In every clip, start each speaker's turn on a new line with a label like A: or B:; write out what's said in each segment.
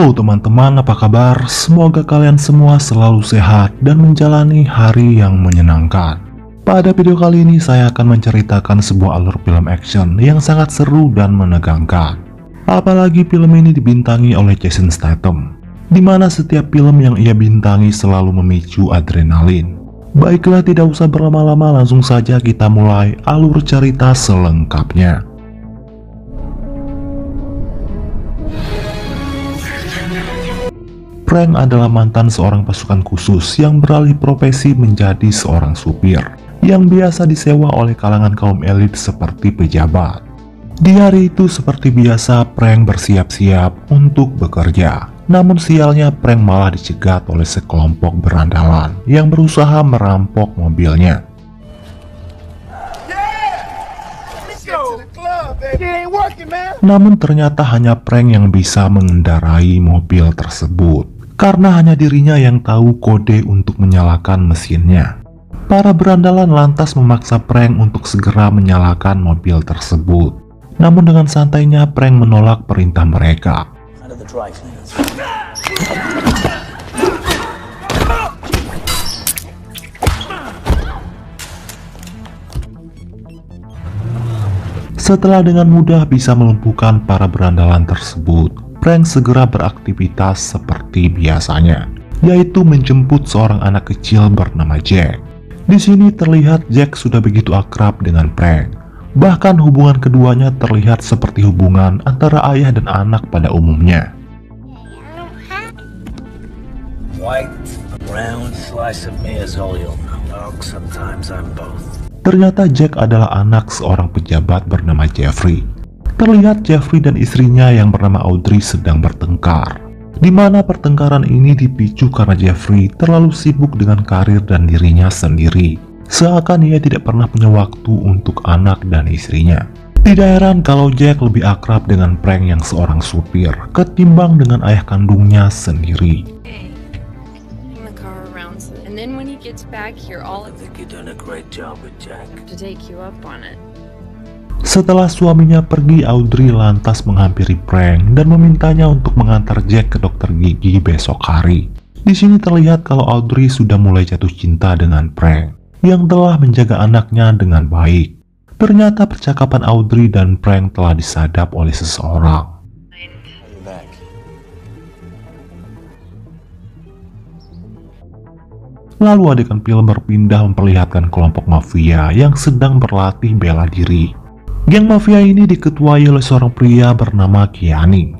A: Halo teman-teman, apa kabar? Semoga kalian semua selalu sehat dan menjalani hari yang menyenangkan. Pada video kali ini saya akan menceritakan sebuah alur film action yang sangat seru dan menegangkan. Apalagi film ini dibintangi oleh Jason Statham, di mana setiap film yang ia bintangi selalu memicu adrenalin. Baiklah, tidak usah berlama-lama, langsung saja kita mulai alur cerita selengkapnya. Frank adalah mantan seorang pasukan khusus yang beralih profesi menjadi seorang supir yang biasa disewa oleh kalangan kaum elit seperti pejabat. Di hari itu seperti biasa Frank bersiap-siap untuk bekerja. Namun sialnya Frank malah dicegat oleh sekelompok berandalan yang berusaha merampok mobilnya. Namun ternyata hanya Frank yang bisa mengendarai mobil tersebut, karena hanya dirinya yang tahu kode untuk menyalakan mesinnya. Para berandalan lantas memaksa Frank untuk segera menyalakan mobil tersebut. Namun dengan santainya Frank menolak perintah mereka. Setelah dengan mudah bisa melumpuhkan para berandalan tersebut, Frank segera beraktivitas seperti biasanya, yaitu menjemput seorang anak kecil bernama Jack. Di sini terlihat Jack sudah begitu akrab dengan Frank. Bahkan hubungan keduanya terlihat seperti hubungan antara ayah dan anak pada umumnya. Ternyata Jack adalah anak seorang pejabat bernama Jeffrey. Terlihat Jeffrey dan istrinya yang bernama Audrey sedang bertengkar, di mana pertengkaran ini dipicu karena Jeffrey terlalu sibuk dengan karir dan dirinya sendiri, seakan ia tidak pernah punya waktu untuk anak dan istrinya. Tidak heran kalau Jack lebih akrab dengan Frank yang seorang supir ketimbang dengan ayah kandungnya sendiri. Setelah suaminya pergi, Audrey lantas menghampiri Frank dan memintanya untuk mengantar Jack ke dokter gigi besok hari. Di sini terlihat kalau Audrey sudah mulai jatuh cinta dengan Frank yang telah menjaga anaknya dengan baik. Ternyata percakapan Audrey dan Frank telah disadap oleh seseorang. Lalu adegan film berpindah memperlihatkan kelompok mafia yang sedang berlatih bela diri. Geng mafia ini diketuai oleh seorang pria bernama Gianni.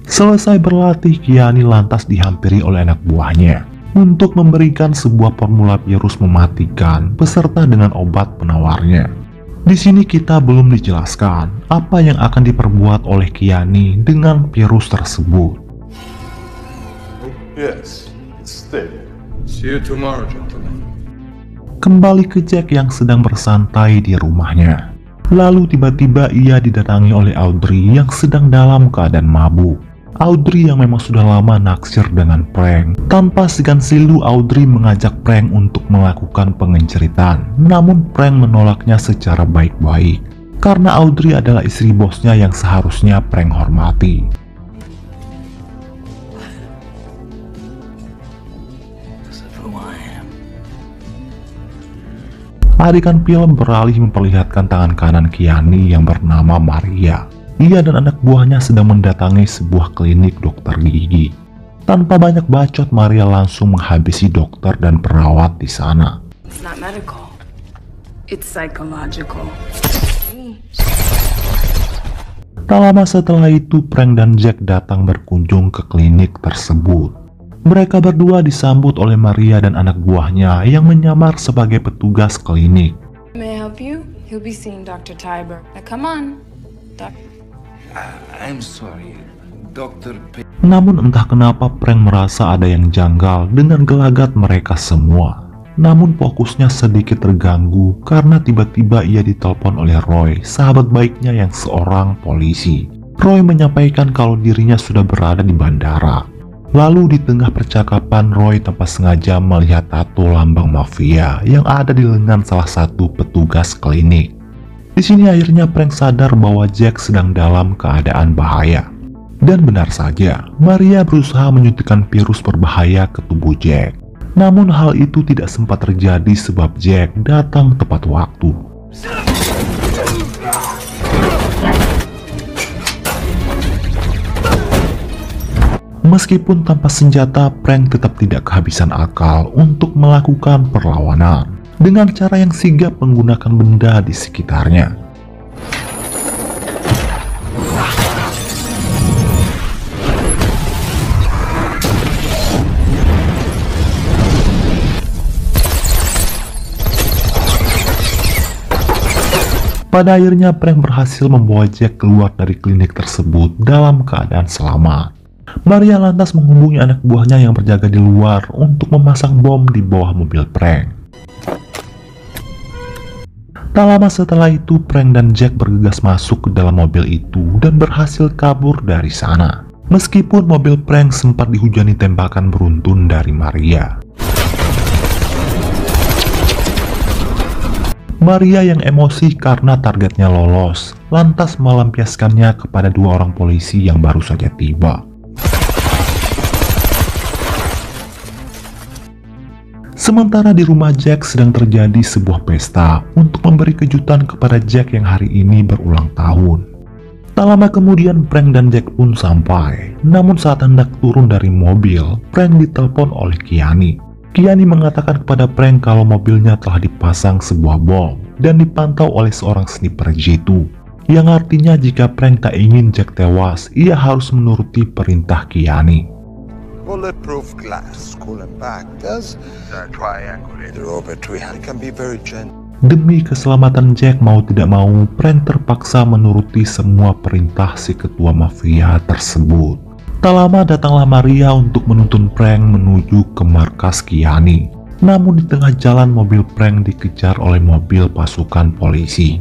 A: Selesai berlatih, Gianni lantas dihampiri oleh anak buahnya untuk memberikan sebuah formula virus mematikan beserta dengan obat penawarnya. Di sini kita belum dijelaskan apa yang akan diperbuat oleh Gianni dengan virus tersebut.
B: Yes, it's there. See you tomorrow, gentlemen.
A: Kembali ke Jack yang sedang bersantai di rumahnya. Lalu tiba-tiba ia didatangi oleh Audrey yang sedang dalam keadaan mabuk. Audrey yang memang sudah lama naksir dengan Frank. Tanpa segan silu, Audrey mengajak Frank untuk melakukan pengenceritan. Namun Frank menolaknya secara baik-baik, karena Audrey adalah istri bosnya yang seharusnya Frank hormati. Adegan film beralih memperlihatkan tangan kanan Gianni yang bernama Maria. Ia dan anak buahnya sedang mendatangi sebuah klinik dokter gigi. Tanpa banyak bacot, Maria langsung menghabisi dokter dan perawat di sana.
C: It's not medical. It's psychological.
A: Tak lama setelah itu, Frank dan Jack datang berkunjung ke klinik tersebut. Mereka berdua disambut oleh Maria dan anak buahnya yang menyamar sebagai petugas klinik.
C: May I help you? He'll be seeing Dr. Tiber. Now come on, Doctor.
D: I'm sorry, Dr.
A: Namun entah kenapa Frank merasa ada yang janggal dengan gelagat mereka semua. Namun fokusnya sedikit terganggu karena tiba-tiba ia ditelepon oleh Roy, sahabat baiknya yang seorang polisi. Roy menyampaikan kalau dirinya sudah berada di bandara. Lalu di tengah percakapan, Roy tanpa sengaja melihat tato lambang mafia yang ada di lengan salah satu petugas klinik. Di sini akhirnya Frank sadar bahwa Jack sedang dalam keadaan bahaya. Dan benar saja, Maria berusaha menyuntikkan virus berbahaya ke tubuh Jack. Namun hal itu tidak sempat terjadi sebab Jack datang tepat waktu. Meskipun tanpa senjata, Frank tetap tidak kehabisan akal untuk melakukan perlawanan dengan cara yang sigap menggunakan benda di sekitarnya. Pada akhirnya Frank berhasil membawa Jack keluar dari klinik tersebut dalam keadaan selamat. Maria lantas menghubungi anak buahnya yang berjaga di luar untuk memasang bom di bawah mobil Frank. Tak lama setelah itu, Frank dan Jack bergegas masuk ke dalam mobil itu dan berhasil kabur dari sana. Meskipun mobil Frank sempat dihujani tembakan beruntun dari Maria. Maria yang emosi karena targetnya lolos, lantas melampiaskannya kepada dua orang polisi yang baru saja tiba. Sementara di rumah Jack sedang terjadi sebuah pesta untuk memberi kejutan kepada Jack yang hari ini berulang tahun. Tak lama kemudian Frank dan Jack pun sampai, namun saat hendak turun dari mobil, Frank ditelepon oleh Kiani. Kiani mengatakan kepada Frank kalau mobilnya telah dipasang sebuah bom dan dipantau oleh seorang sniper J2, yang artinya jika Frank tak ingin Jack tewas, ia harus menuruti perintah Kiani.
E: Bulletproof glass, cool and back, does triangulate the orbit. It can be very gentle.
A: Demi keselamatan Jack, mau tidak mau, Frank terpaksa menuruti semua perintah si ketua mafia tersebut. Tak lama datanglah Maria untuk menuntun Frank menuju ke markas Kiani. Namun di tengah jalan mobil Frank dikejar oleh mobil pasukan polisi.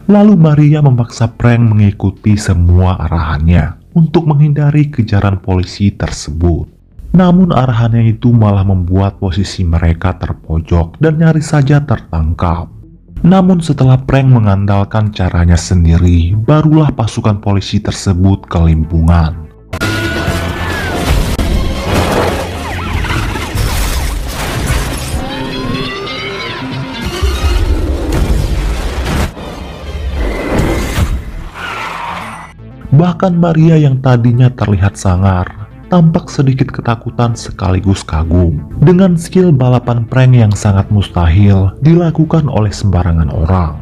A: Lalu Maria memaksa Frank mengikuti semua arahannya untuk menghindari kejaran polisi tersebut. Namun arahannya itu malah membuat posisi mereka terpojok dan nyaris saja tertangkap. Namun setelah Frank mengandalkan caranya sendiri, barulah pasukan polisi tersebut kelimpungan. Bahkan Maria yang tadinya terlihat sangar, tampak sedikit ketakutan sekaligus kagum dengan skill balapan Frank yang sangat mustahil dilakukan oleh sembarangan orang.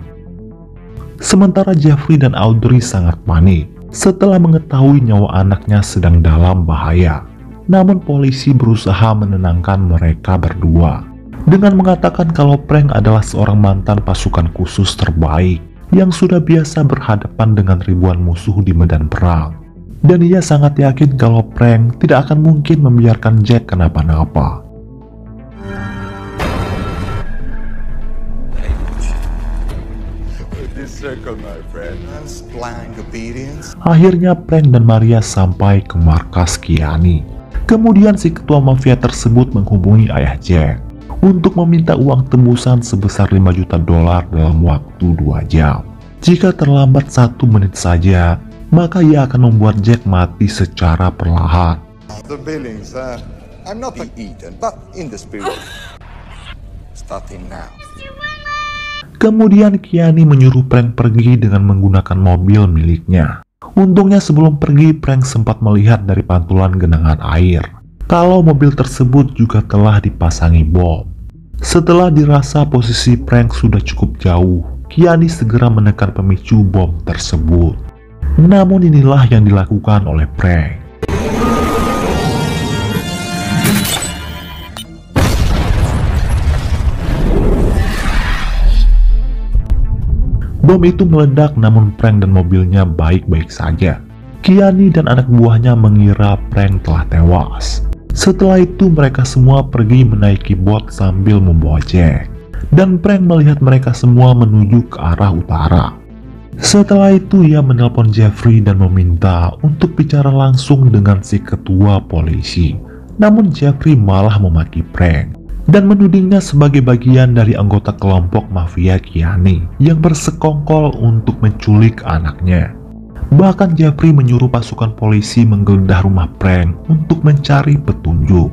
A: Sementara Jeffrey dan Audrey sangat panik setelah mengetahui nyawa anaknya sedang dalam bahaya. Namun polisi berusaha menenangkan mereka berdua dengan mengatakan kalau Frank adalah seorang mantan pasukan khusus terbaik yang sudah biasa berhadapan dengan ribuan musuh di medan perang. Dan ia sangat yakin kalau Frank tidak akan mungkin membiarkan Jack kenapa-napa. Akhirnya Frank dan Maria sampai ke markas Kiani. Kemudian si ketua mafia tersebut menghubungi ayah Jack untuk meminta uang tembusan sebesar $5 juta dalam waktu 2 jam. Jika terlambat 1 menit saja, maka ia akan membuat Jack mati secara perlahan.
E: The billings, I'm not eaten, but in the spirit. Starting now.
A: Kemudian Kiani menyuruh Frank pergi dengan menggunakan mobil miliknya. Untungnya sebelum pergi, Frank sempat melihat dari pantulan genangan air kalau mobil tersebut juga telah dipasangi bom. Setelah dirasa posisi Frank sudah cukup jauh, Kiani segera menekan pemicu bom tersebut. Namun inilah yang dilakukan oleh Frank. Bom itu meledak, namun Frank dan mobilnya baik-baik saja. Kiani dan anak buahnya mengira Frank telah tewas. Setelah itu mereka semua pergi menaiki bot sambil membawa Jack. dan Frank melihat mereka semua menuju ke arah utara. Setelah itu ia menelpon Jeffrey dan meminta untuk bicara langsung dengan si ketua polisi. Namun Jeffrey malah memaki Frank dan menudingnya sebagai bagian dari anggota kelompok mafia Kiani yang bersekongkol untuk menculik anaknya. Bahkan Jeffrey menyuruh pasukan polisi menggeledah rumah Frank untuk mencari petunjuk.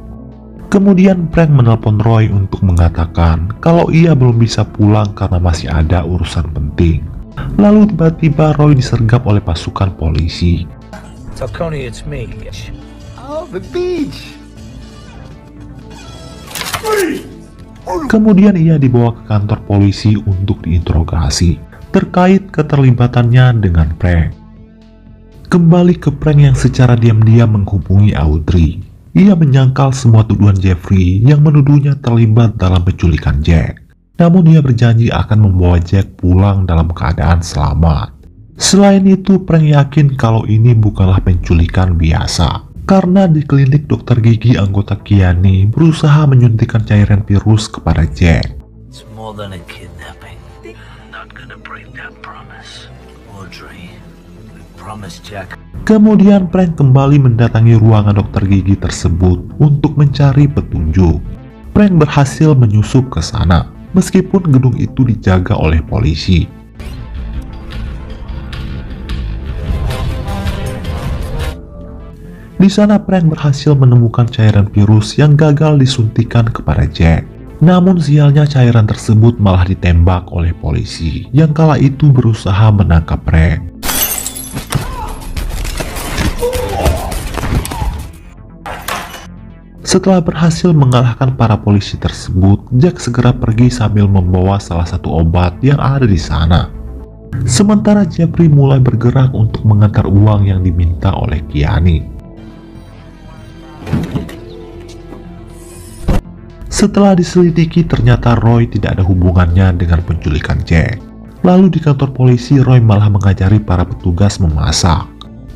A: Kemudian Frank menelpon Roy untuk mengatakan kalau ia belum bisa pulang karena masih ada urusan penting. Lalu tiba-tiba Roy disergap oleh pasukan polisi.
F: Tell Coney it's me.
D: Oh, the beach.
A: Kemudian ia dibawa ke kantor polisi untuk diinterogasi terkait keterlibatannya dengan Frank. Kembali ke Frank yang secara diam-diam menghubungi Audrey. Ia menyangkal semua tuduhan Jeffrey yang menuduhnya terlibat dalam penculikan Jack. Namun ia berjanji akan membawa Jack pulang dalam keadaan selamat. Selain itu, Frank yakin kalau ini bukanlah penculikan biasa. Karena di klinik dokter gigi anggota Kiani berusaha menyuntikkan cairan virus kepada Jack.
F: It's more than a kidnapping. Not gonna break that promise. Audrey, we promise Jack.
A: Kemudian Frank kembali mendatangi ruangan dokter gigi tersebut untuk mencari petunjuk. Frank berhasil menyusup ke sana. Meskipun gedung itu dijaga oleh polisi. Di sana Frank berhasil menemukan cairan virus yang gagal disuntikan kepada Jack. Namun sialnya cairan tersebut malah ditembak oleh polisi yang kala itu berusaha menangkap Frank. Setelah berhasil mengalahkan para polisi tersebut, Jack segera pergi sambil membawa salah satu obat yang ada di sana. Sementara Jeffrey mulai bergerak untuk mengantar uang yang diminta oleh Kiani. Setelah diselidiki, ternyata Roy tidak ada hubungannya dengan penculikan Jack. Lalu di kantor polisi, Roy malah mengajari para petugas memasak.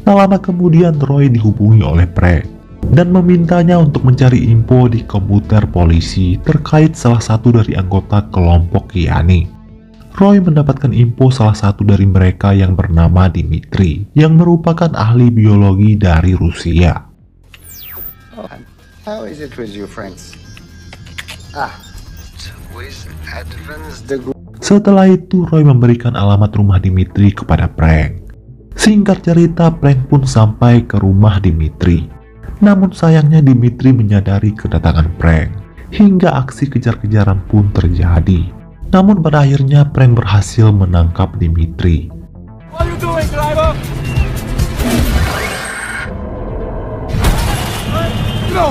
A: Tak lama kemudian Roy dihubungi oleh Frank dan memintanya untuk mencari info di komputer polisi terkait salah satu dari anggota kelompok Kiani. Roy mendapatkan info salah satu dari mereka yang bernama Dimitri, yang merupakan ahli biologi dari Rusia.
E: How is it with you, friends? With advanced degree.
A: Setelah itu Roy memberikan alamat rumah Dimitri kepada Frank. Singkat cerita, Frank pun sampai ke rumah Dimitri. Namun sayangnya Dimitri menyadari kedatangan Frank, hingga aksi kejar-kejaran pun terjadi. Namun pada akhirnya Frank berhasil menangkap Dimitri.
F: What are you doing, driver? No.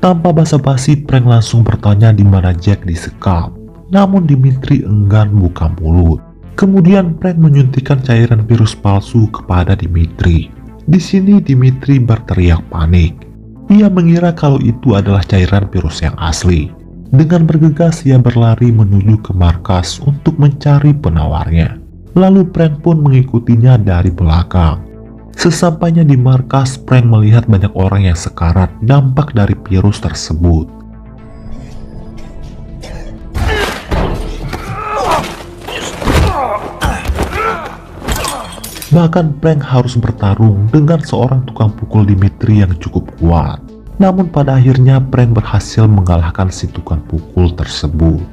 A: Tanpa basa-basi, Frank langsung bertanya di mana Jack disekap. Namun Dimitri enggan buka mulut. Kemudian Frank menyuntikkan cairan virus palsu kepada Dimitri. Di sini Dimitri berteriak panik. Ia mengira kalau itu adalah cairan virus yang asli. Dengan bergegas ia berlari menuju ke markas untuk mencari penawarnya. Lalu Frank pun mengikutinya dari belakang. Sesampainya di markas, Frank melihat banyak orang yang sekarat dampak dari virus tersebut. Bahkan Frank harus bertarung dengan seorang tukang pukul Dimitri yang cukup kuat. Namun pada akhirnya Frank berhasil mengalahkan si tukang pukul tersebut.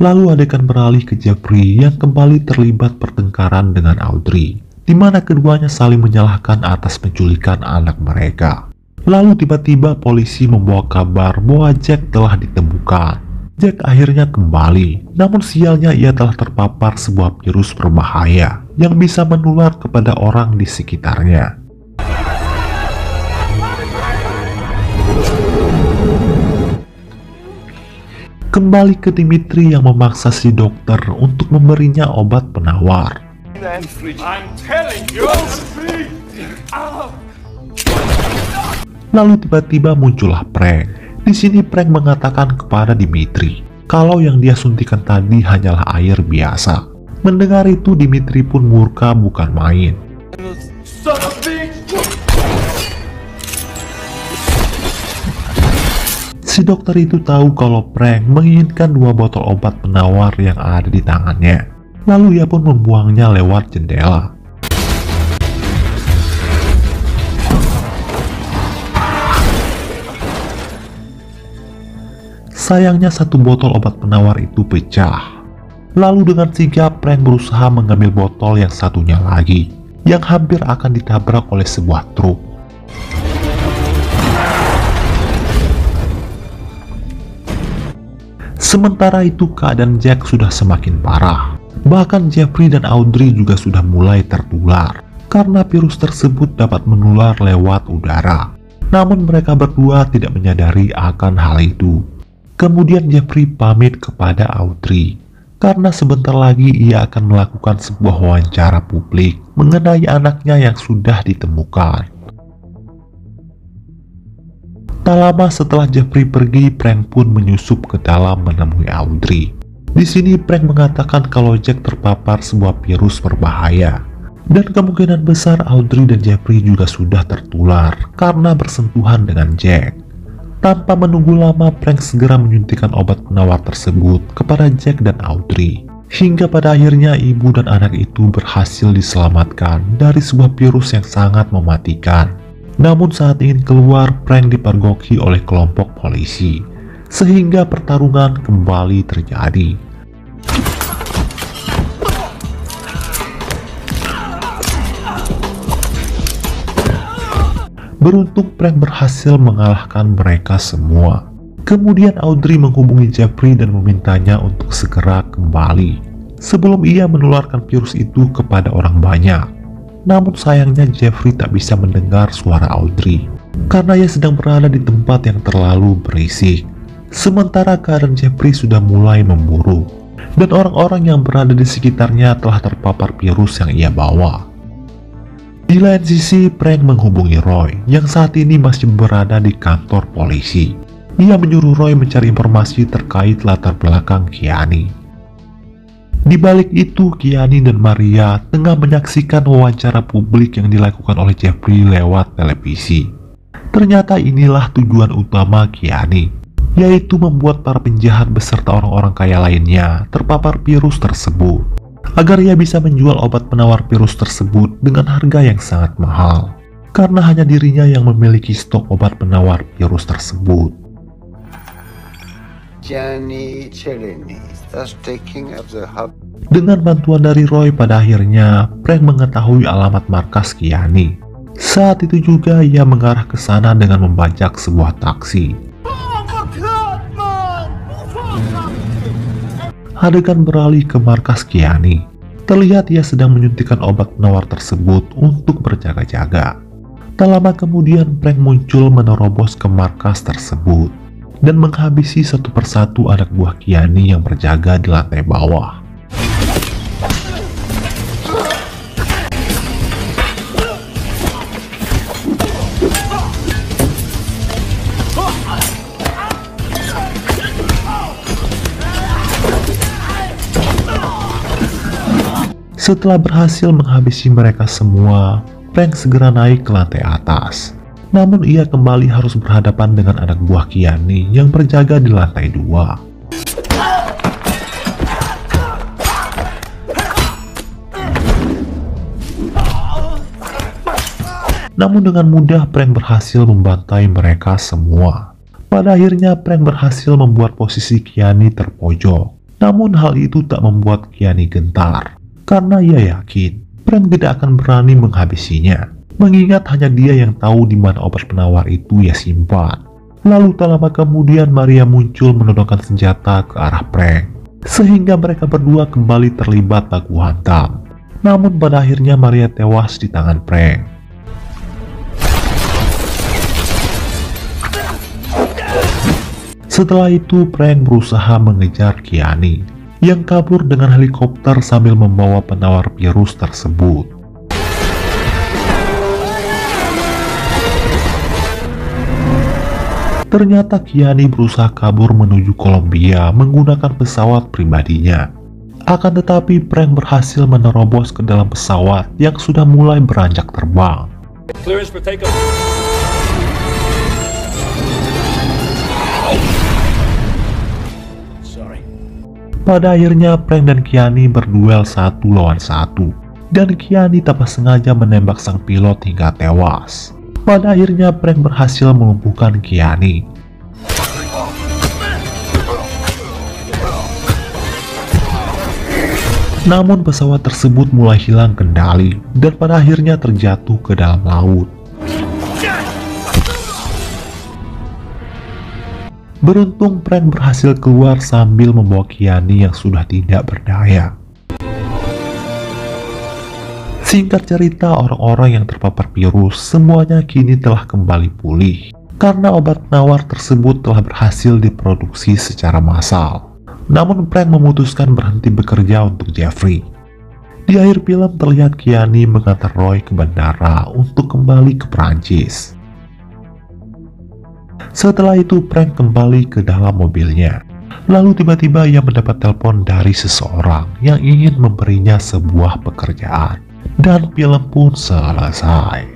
A: Lalu adegan beralih ke Jeffrey yang kembali terlibat pertengkaran dengan Audrey, di mana keduanya saling menyalahkan atas penculikan anak mereka. Lalu tiba-tiba polisi membawa kabar bahwa Jack telah ditemukan. Jack akhirnya kembali, namun sialnya ia telah terpapar sebuah virus berbahaya yang bisa menular kepada orang di sekitarnya. Kembali ke Dimitri yang memaksa si dokter untuk memberinya obat penawar.
B: I'm telling you!
A: Lalu tiba-tiba muncullah Frank. Di sini Frank mengatakan kepada Dimitri kalau yang dia suntikan tadi hanyalah air biasa. Mendengar itu Dimitri pun murka bukan main.
B: son of a bitch!
A: Si dokter itu tahu kalau Frank menginginkan 2 botol obat penawar yang ada di tangannya. Lalu ia pun membuangnya lewat jendela. Sayangnya 1 botol obat penawar itu pecah. Lalu dengan sigap Frank berusaha mengambil botol yang satunya lagi, yang hampir akan ditabrak oleh sebuah truk. Sementara itu keadaan Jack sudah semakin parah. Bahkan Jeffrey dan Audrey juga sudah mulai tertular, karena virus tersebut dapat menular lewat udara. Namun mereka berdua tidak menyadari akan hal itu. Kemudian Jeffrey pamit kepada Audrey, karena sebentar lagi ia akan melakukan sebuah wawancara publik mengenai anaknya yang sudah ditemukan. Tak lama setelah Jeffrey pergi, Frank pun menyusup ke dalam menemui Audrey. Di sini Frank mengatakan kalau Jack terpapar sebuah virus berbahaya, dan kemungkinan besar Audrey dan Jeffrey juga sudah tertular karena bersentuhan dengan Jack. Tanpa menunggu lama, Frank segera menyuntikkan obat penawar tersebut kepada Jack dan Audrey. Hingga pada akhirnya ibu dan anak itu berhasil diselamatkan dari sebuah virus yang sangat mematikan. Namun saat ingin keluar, Frank dipergoki oleh kelompok polisi, sehingga pertarungan kembali terjadi. Beruntung Frank berhasil mengalahkan mereka semua. Kemudian Audrey menghubungi Jeffrey dan memintanya untuk segera kembali, sebelum ia menularkan virus itu kepada orang banyak. Namun sayangnya Jeffrey tak bisa mendengar suara Audrey, karena ia sedang berada di tempat yang terlalu berisik. Sementara keadaan Jeffrey sudah mulai memburuk, dan orang-orang yang berada di sekitarnya telah terpapar virus yang ia bawa. Di lain sisi, Frank menghubungi Roy yang saat ini masih berada di kantor polisi. Ia menyuruh Roy mencari informasi terkait latar belakang Kiani. Di balik itu, Kiani dan Maria tengah menyaksikan wawancara publik yang dilakukan oleh Jeffrey lewat televisi. Ternyata inilah tujuan utama Kiani, yaitu membuat para penjahat beserta orang-orang kaya lainnya terpapar virus tersebut, agar ia bisa menjual obat penawar virus tersebut dengan harga yang sangat mahal, karena hanya dirinya yang memiliki stok obat penawar virus tersebut.
E: Gianni Cerini starts taking up the hub.
A: Dengan bantuan dari Roy, pada akhirnya Frank mengetahui alamat markas Kiani. Saat itu juga ia mengarah ke sana dengan membajak sebuah taksi. Adegan beralih ke markas Kiani. Terlihat ia sedang menyuntikkan obat penawar tersebut untuk berjaga-jaga. Tak lama kemudian Frank muncul menerobos ke markas tersebut dan menghabisi satu persatu anak buah Kiani yang berjaga di lantai bawah. Setelah berhasil menghabisi mereka semua, Frank segera naik ke lantai atas. Namun ia kembali harus berhadapan dengan anak buah Kiani yang berjaga di lantai 2. Namun dengan mudah Frank berhasil membantai mereka semua. Pada akhirnya Frank berhasil membuat posisi Kiani terpojok. Namun hal itu tak membuat Kiani gentar, karena ia yakin Frank tidak akan berani menghabisinya, mengingat hanya dia yang tahu di mana obat penawar itu ia simpan. Lalu tak lama kemudian Maria muncul menodongkan senjata ke arah Frank, sehingga mereka berdua kembali terlibat baku hantam. Namun pada akhirnya Maria tewas di tangan Frank. Setelah itu Frank berusaha mengejar Kiani yang kabur dengan helikopter sambil membawa penawar virus tersebut. Ternyata Kiani berusaha kabur menuju Kolombia menggunakan pesawat pribadinya. Akan tetapi Frank berhasil menerobos ke dalam pesawat yang sudah mulai beranjak terbang.
G: Clearance for takeoff. Sorry.
A: Pada akhirnya Frank dan Kiani berduel 1 lawan 1, dan Kiani tanpa sengaja menembak sang pilot hingga tewas. Pada akhirnya Frank berhasil melumpuhkan Kiani. Namun pesawat tersebut mulai hilang kendali dan pada akhirnya terjatuh ke dalam laut. Beruntung Frank berhasil keluar sambil membawa Kiani yang sudah tidak berdaya. Singkat cerita, orang-orang yang terpapar virus semuanya kini telah kembali pulih karena obat penawar tersebut telah berhasil diproduksi secara massal. Namun Frank memutuskan berhenti bekerja untuk Jeffrey. Di akhir film terlihat Kiani mengantar Roy ke bandara untuk kembali ke Prancis. Setelah itu Frank kembali ke dalam mobilnya. Lalu tiba-tiba ia mendapat telepon dari seseorang yang ingin memberinya sebuah pekerjaan. Dan film pun selesai.